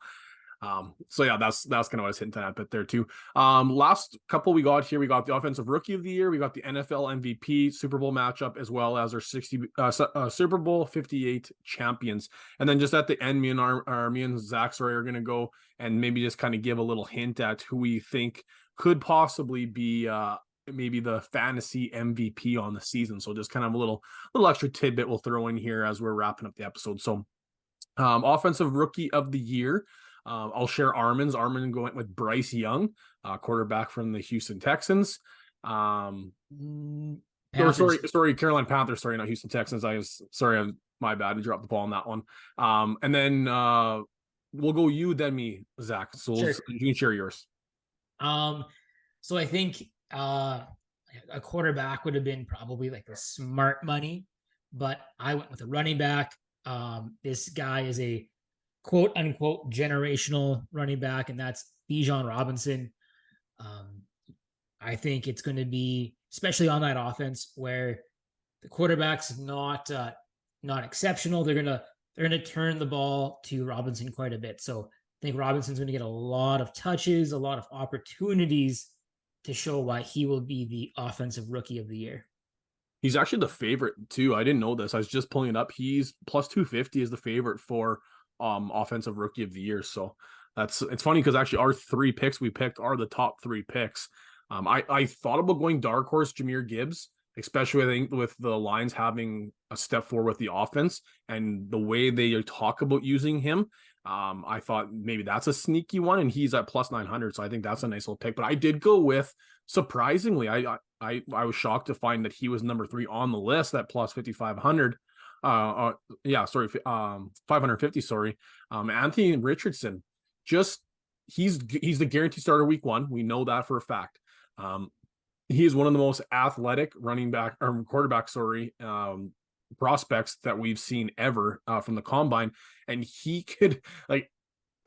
So yeah, that's kind of what I was hinting at, but there too. Last couple we got here, we got the Offensive Rookie of the Year, we got the NFL MVP Super Bowl matchup, as well as our Super Bowl 58 champions. And then just at the end, me and Zach are going to go and maybe just kind of give a little hint at who we think could possibly be maybe the fantasy MVP on the season. So just kind of a little extra tidbit we'll throw in here as we're wrapping up the episode. So Offensive Rookie of the Year, I'll share Armand's. Armand going with Bryce Young, quarterback from the Houston Texans. Sorry, Carolina Panthers. Sorry, not Houston Texans. My bad. I dropped the ball on that one. And then we'll go you, then me, Zach. So sure. You can share yours. So I think a quarterback would have been probably like the smart money, but I went with a running back. This guy is a quote unquote generational running back, and that's Bijan Robinson. I think it's going to be, especially on that offense where the quarterback's not exceptional. They're gonna turn the ball to Robinson quite a bit. So I think Robinson's gonna get a lot of touches, a lot of opportunities to show why he will be the offensive rookie of the year. He's actually the favorite too. I didn't know this. I was just pulling it up. He's plus 250 is the favorite for offensive rookie of the year. So it's funny because actually our 3 picks we picked are the top 3 picks. I thought about going dark horse Jahmyr Gibbs, especially I think with the Lions having a step forward with the offense and the way they talk about using him. I thought maybe that's a sneaky one, and he's at plus 900, so I think that's a nice little pick. But I did go with, surprisingly, I was shocked to find that he was number 3 on the list at plus 5,500. 550. Sorry, Anthony Richardson. Just he's the guaranteed starter week 1. We know that for a fact. He is one of the most athletic running back or quarterback, prospects that we've seen ever from the combine, and he could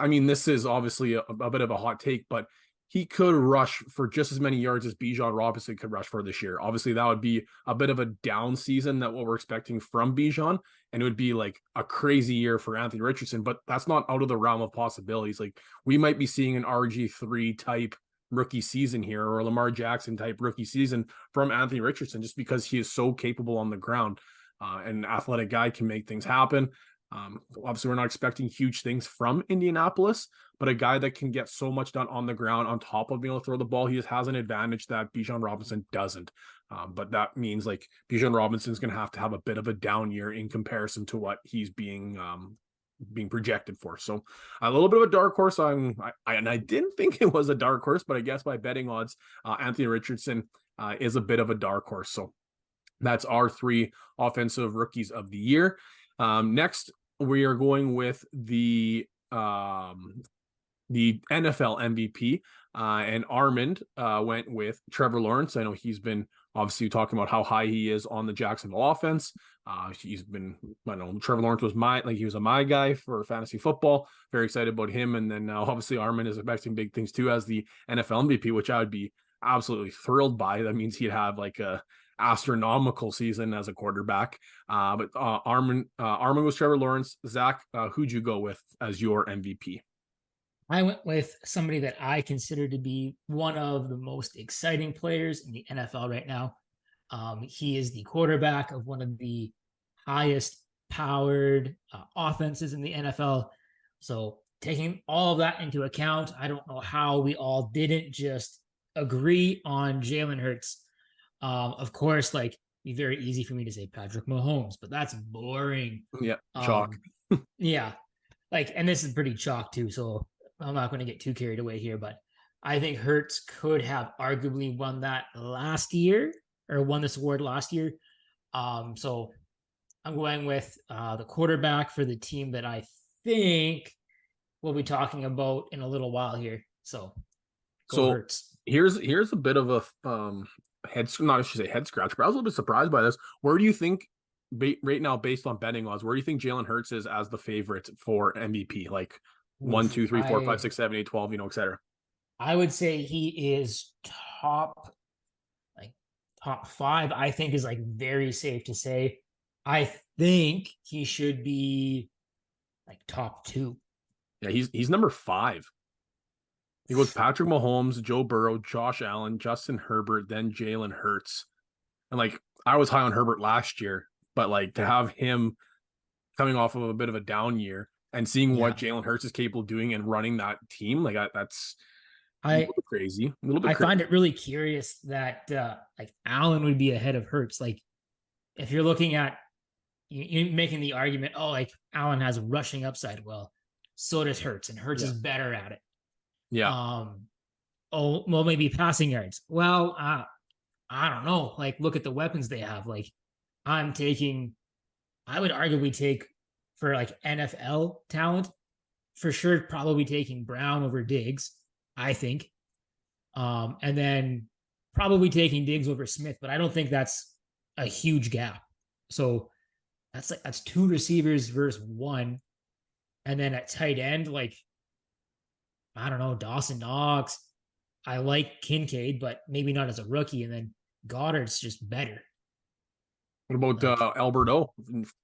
this is obviously a bit of a hot take, but he could rush for just as many yards as Bijan Robinson could rush for this year. Obviously, that would be a bit of a down season that what we're expecting from Bijan, and it would be like a crazy year for Anthony Richardson, but that's not out of the realm of possibilities. Like, we might be seeing an RG3 type rookie season here, or a Lamar Jackson type rookie season from Anthony Richardson, just because he is so capable on the ground. An athletic guy can make things happen. Obviously, we're not expecting huge things from Indianapolis, but a guy that can get so much done on the ground on top of being able to throw the ball, he has an advantage that Bijan Robinson doesn't. But that means like Bijan Robinson is going to have a bit of a down year in comparison to what he's being projected for. So a little bit of a dark horse. I didn't think it was a dark horse, but I guess by betting odds, Anthony Richardson is a bit of a dark horse. So that's our 3 offensive rookies of the year. Next, we are going with the NFL MVP, and Armand went with Trevor Lawrence. I know he's been obviously talking about how high he is on the Jacksonville offense. Trevor Lawrence was he was my guy for fantasy football. Very excited about him. And then now obviously Armand is expecting big things too as the NFL MVP, which I would be absolutely thrilled by. That means he'd have like a astronomical season as a quarterback. But Armand was Trevor Lawrence. Zach, who'd you go with as your MVP? I went with somebody that I consider to be one of the most exciting players in the NFL right now. He is the quarterback of one of the highest powered offenses in the NFL. So taking all of that into account, I don't know how we all didn't just agree on Jalen Hurts. Of course, like, be very easy for me to say Patrick Mahomes, but that's boring. Yeah, chalk. Yeah, and this is pretty chalk too. So I'm not going to get too carried away here, but I think Hurts could have arguably won this award last year. So I'm going with the quarterback for the team that I think we'll be talking about in a little while here. So Hurts. Here's a bit of a head scratch, but I was a little bit surprised by this. Where do you think right now, based on betting odds, where do you think Jalen Hurts is as the favorite for MVP? Like 1, 2, 3, 4, 5, 6, 7, 8, 12, etc. I would say he is top 5. I think is very safe to say. I think he should be top 2. Yeah, he's number 5. He goes Patrick Mahomes, Joe Burrow, Josh Allen, Justin Herbert, then Jalen Hurts. And I was high on Herbert last year, but to have him coming off of a bit of a down year and seeing what Jalen Hurts is capable of doing and running that team, that's a little bit crazy. I find it really curious that Allen would be ahead of Hurts. If you're looking at you making the argument, Allen has rushing upside. Well, so does Hurts, and Hurts is better at it. Yeah. Maybe passing yards. Well, I don't know. Look at the weapons they have. I would arguably take for NFL talent, for sure, probably taking Brown over Diggs, I think. And then probably taking Diggs over Smith, but I don't think that's a huge gap. So that's 2 receivers versus 1. And then at tight end, I don't know, Dawson Knox. I like Kincaid, but maybe not as a rookie. And then Goddard's just better. What about Like, Alberto,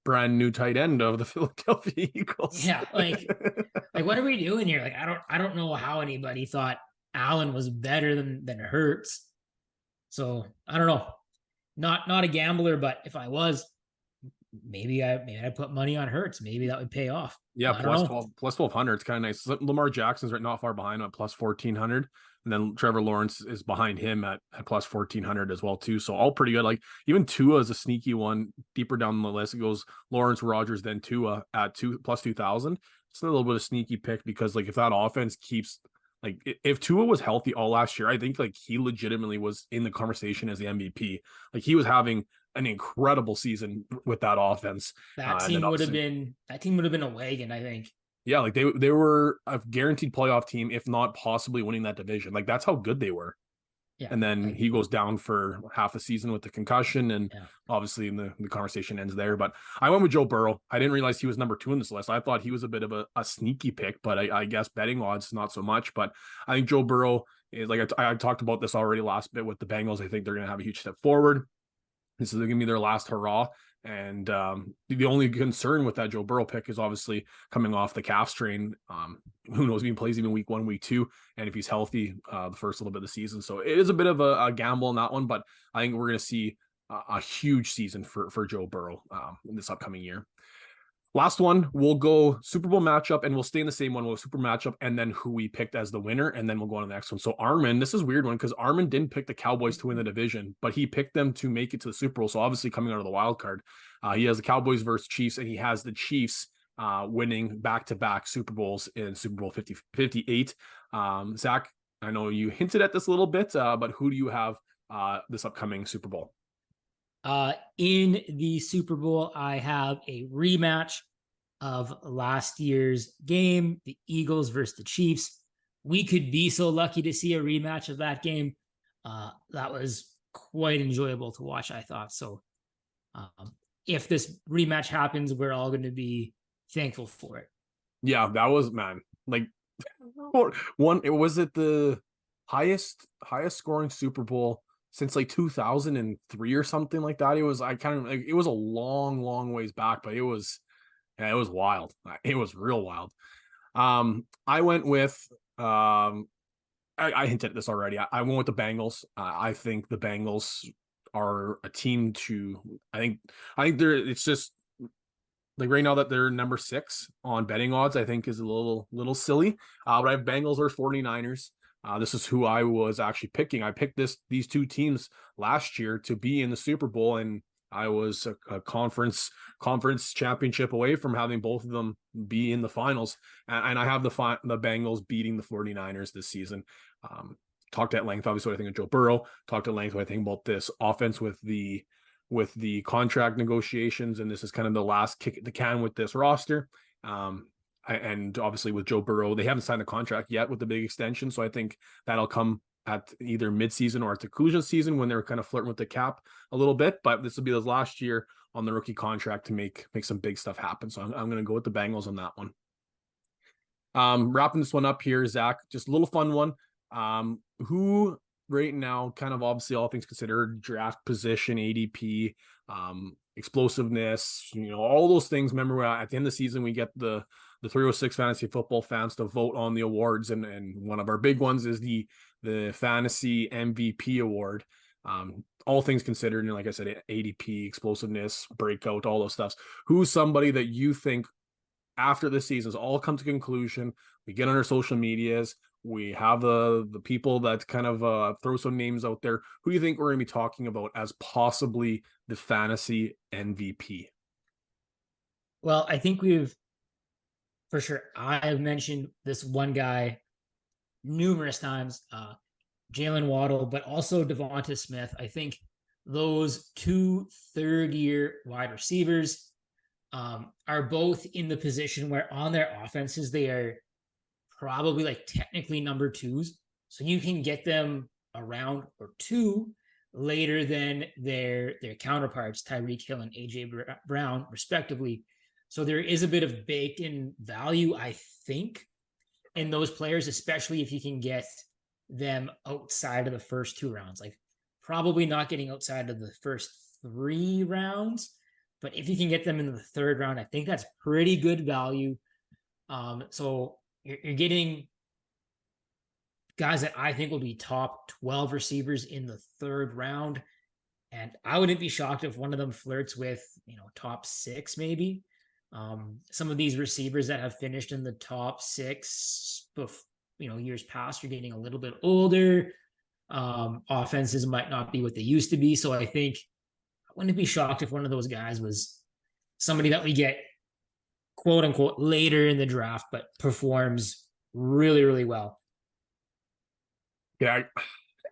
brand new tight end of the Philadelphia Eagles? yeah, like what are we doing here? Like, I don't know how anybody thought Allen was better than Hurts. So I don't know. Not a gambler, but if I was, maybe I put money on Hurts. Maybe that would pay off. Yeah, I don't know. plus 1200. It's kind of nice. Lamar Jackson's right not far behind at plus 1400. And then Trevor Lawrence is behind him at plus 1400 as well, too. So all pretty good. Like even Tua is a sneaky one deeper down the list. It goes Lawrence, Rodgers, then Tua at plus 2000. It's a little bit of a sneaky pick because like if that offense keeps like if Tua was healthy all last year, I think like he legitimately was in the conversation as the MVP. Like he was having an incredible season with that offense. That And then team would have obviously, been a wagon, I think. yeah, like they were a guaranteed playoff team, if not possibly winning that division. Like that's how good they were. Yeah. And then Like, he goes down for half a season with the concussion, and yeah. obviously the conversation ends there. But I went with Joe Burrow. I didn't realize he was number 2 in this list. I thought he was a bit of a sneaky pick, but I guess betting odds not so much. But I think Joe Burrow is like I talked about this already last bit with the Bengals. I think they're going to have a huge step forward. This is going to be their last hurrah. And the only concern with that Joe Burrow pick is obviously coming off the calf strain. Who knows if he plays even week 1, week 2, and if he's healthy the first little bit of the season. So it is a bit of a gamble on that one, but I think we're going to see a huge season for Joe Burrow in this upcoming year. Last one, we'll go Super Bowl matchup, and we'll stay in the same one. We'll Super matchup, and then who we picked as the winner, and then we'll go on to the next one. So Armand, this is a weird one because Armand didn't pick the Cowboys to win the division, but he picked them to make it to the Super Bowl. So obviously coming out of the wild card, he has the Cowboys versus Chiefs, and he has the Chiefs winning back-to-back Super Bowls in Super Bowl 58. Zach, I know you hinted at this a little bit, but who do you have this upcoming Super Bowl? In the Super Bowl, I have a rematch of last year's game, the Eagles versus the Chiefs. We could be so lucky to see a rematch of that game. That was quite enjoyable to watch, I thought. So if this rematch happens, we're all going to be thankful for it. Yeah, that was, man, like one, it was it the highest scoring Super Bowl since like 2003 or something like that. It was, I kind of like, it was a long ways back, but it was wild. It was real wild. I went with I hinted at this already. I went with the Bengals. I think the Bengals are a team to I think they're it's just like right now that they're number 6 on betting odds, I think is a little silly. But I have Bengals or 49ers. This is who I was actually picking. I picked these two teams last year to be in the Super Bowl, and I was a conference championship away from having both of them be in the finals. And I have the Bengals beating the 49ers this season. Talked at length, obviously, what I think of Joe Burrow. Talked at length what I think about this offense with the contract negotiations, and this is kind of the last kick at the can with this roster. And obviously with Joe Burrow, they haven't signed a contract yet with the big extension. So I think that'll come at either midseason or at the conclusion season when they're kind of flirting with the cap a little bit. But this will be his last year on the rookie contract to make some big stuff happen. So I'm going to go with the Bengals on that one. Wrapping this one up here, Zach, just a little fun one. Who right now, kind of obviously all things considered, draft position, ADP, explosiveness, all those things. Remember at the end of the season, we get the 306 fantasy football fans to vote on the awards. And one of our big ones is the fantasy MVP award. All things considered, and like I said, ADP, explosiveness, breakout, all those stuffs. Who's somebody that you think after this season's all come to conclusion, we get on our social medias, we have the people that kind of throw some names out there, who do you think we're going to be talking about as possibly the fantasy MVP? Well, I think for sure, I've mentioned this one guy numerous times, Jalen Waddle, but also Devonta Smith. I think those 2 third-year wide receivers are both in the position where on their offenses, they are probably like technically number 2s. So you can get them a round or 2 later than their counterparts, Tyreek Hill and AJ Brown, respectively. So there is a bit of baked-in value, I think, in those players, especially if you can get them outside of the first 2 rounds. Like probably not getting outside of the first 3 rounds. But if you can get them in the 3rd round, I think that's pretty good value. So you're getting guys that I think will be top 12 receivers in the 3rd round. And I wouldn't be shocked if one of them flirts with, top 6, maybe. Some of these receivers that have finished in the top 6, years past, are getting a little bit older. Offenses might not be what they used to be. So I think I wouldn't be shocked if one of those guys was somebody that we get quote unquote later in the draft, but performs really, really well. Yeah,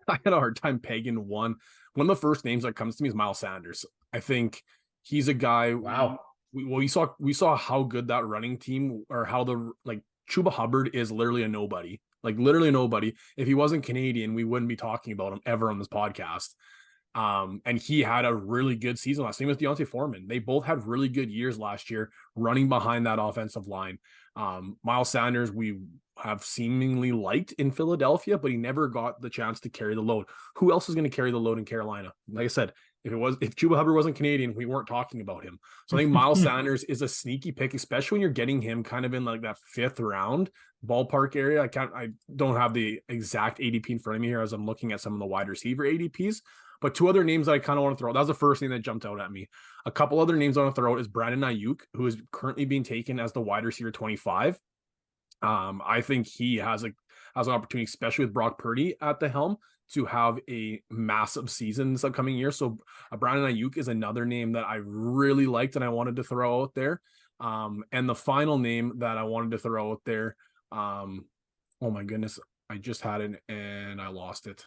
I had a hard time pegging one. One of the first names that comes to me is Miles Sanders. I think he's a guy. Wow. We saw how good that running team, or how Chuba Hubbard is literally a nobody. Like literally a nobody. If he wasn't Canadian, we wouldn't be talking about him ever on this podcast. And he had a really good season last. Same with Deontay Foreman. They both had really good years last year running behind that offensive line. Miles Sanders, we have seemingly liked in Philadelphia, but he never got the chance to carry the load. Who else is going to carry the load in Carolina? Like I said, if Chuba Hubbard wasn't Canadian, we weren't talking about him. So I think Miles Sanders is a sneaky pick, especially when you're getting him kind of in like that 5th round ballpark area. I don't have the exact ADP in front of me here as I'm looking at some of the wide receiver ADPs. But 2 other names that I kind of want to throw out. That was the first thing that jumped out at me. A couple other names I want to throw out is Brandon Ayuk, who is currently being taken as the wide receiver 25. I think he has an opportunity, especially with Brock Purdy at the helm, to have a massive season this upcoming year. So Brandon Ayuk is another name that I really liked and I wanted to throw out there. And the final name that I wanted to throw out there, oh my goodness, I just had it and I lost it.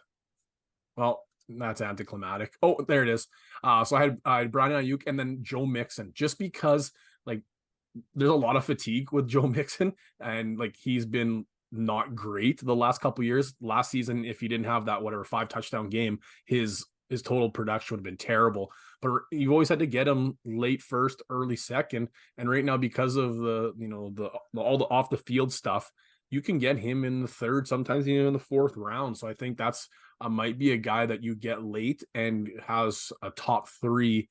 Well, that's anticlimactic. Oh, there it is. So I had Brandon Ayuk and then Joe Mixon, just because there's a lot of fatigue with Joe Mixon, and he's been not great the last couple years. Last season, if he didn't have that 5 touchdown game, his total production would have been terrible. But you've always had to get him late 1st, early 2nd, and right now, because of all the off the field stuff, you can get him in the 3rd, sometimes even in the 4th round. So I think that's might be a guy that you get late and has a top 3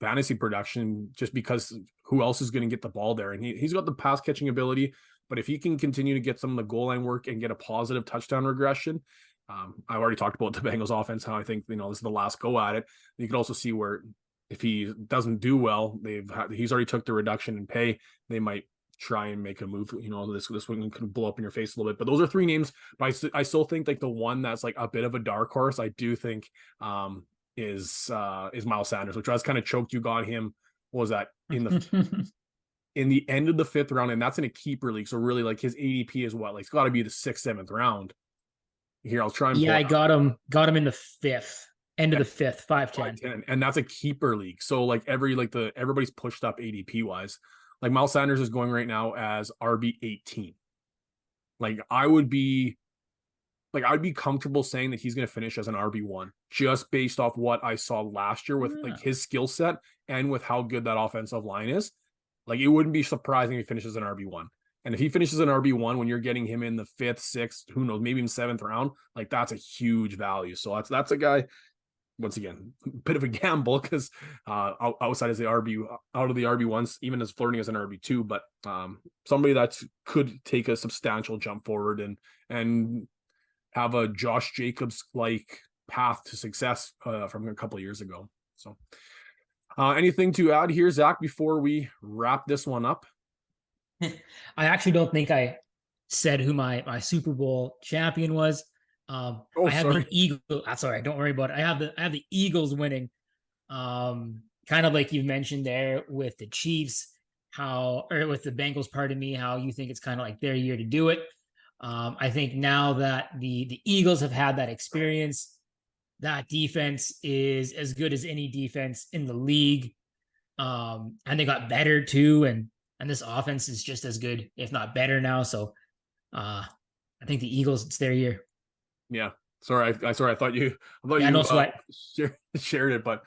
fantasy production, just because who else is going to get the ball there? And he's got the pass catching ability, but if he can continue to get some of the goal line work and get a positive touchdown regression, I've already talked about the Bengals offense, how I think, this is the last go at it. You could also see where if he doesn't do well, he's already took the reduction in pay. They might try and make a move. This one could blow up in your face a little bit, but those are 3 names. But I still think the one that's a bit of a dark horse, I do think, is Miles Sanders, which I was kind of choked. You got him. What was that in the end of the 5th round, and that's in a keeper league. So really, his ADP is what? It's got to be the 6th, 7th round. Here, I'll try and I got him in the 5th, end of the 5th, 5'10", and that's a keeper league. So everybody's pushed up ADP wise. Miles Sanders is going right now as RB 18. I would be comfortable saying that he's going to finish as an RB1, just based off what I saw last year with his skill set and with how good that offensive line is. It wouldn't be surprising if he finishes an RB1. And if he finishes an RB1 when you're getting him in the 5th, 6th, who knows, maybe in 7th round, that's a huge value. So that's a guy, once again, a bit of a gamble, because outside as the RB, out of the RB1s, even as flirting as an RB2, but somebody that could take a substantial jump forward and have a Josh Jacobs path to success from a couple of years ago. So anything to add here, Zach, before we wrap this one up? I actually don't think I said who my Super Bowl champion was. I have the Eagles. That's all right. Don't worry about it. I have the Eagles winning. Kind of like you mentioned there with the Chiefs, with the Bengals, pardon me, how you think it's kind of their year to do it. I think now that the Eagles have had that experience, that defense is as good as any defense in the league. And they got better too. And this offense is just as good, if not better now. So I think the Eagles, it's their year. Yeah. Sorry. I thought you no sweat. Shared it, but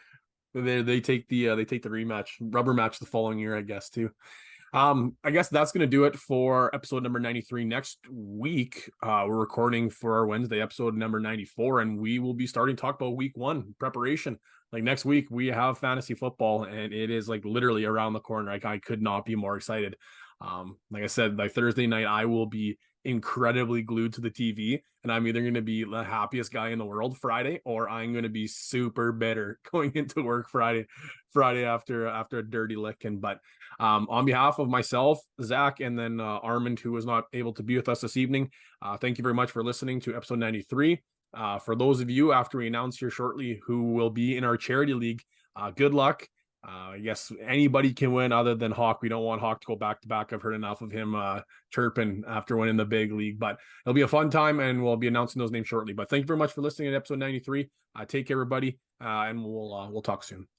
they take the rematch, rubber match the following year, I guess, too. I guess that's going to do it for episode number 93. Next week, we're recording for our Wednesday episode number 94, and we will be starting to talk about week 1 preparation. like next week we have fantasy football, and it is like literally around the corner. Like I could not be more excited. Like I said, by Thursday night, I will be incredibly glued to the TV, and I'm either going to be the happiest guy in the world Friday, or I'm going to be super bitter going into work Friday after a dirty licking. But on behalf of myself, Zach, and then Armand, who was not able to be with us this evening, thank you very much for listening to episode 93. For those of you, after we announce here shortly who will be in our charity league, good luck. I guess anybody can win other than Hawk. We don't want Hawk to go back to back. I've heard enough of him chirping after winning the big league, but it'll be a fun time, and we'll be announcing those names shortly. But thank you very much for listening to episode 93. Take care, everybody, and we'll talk soon.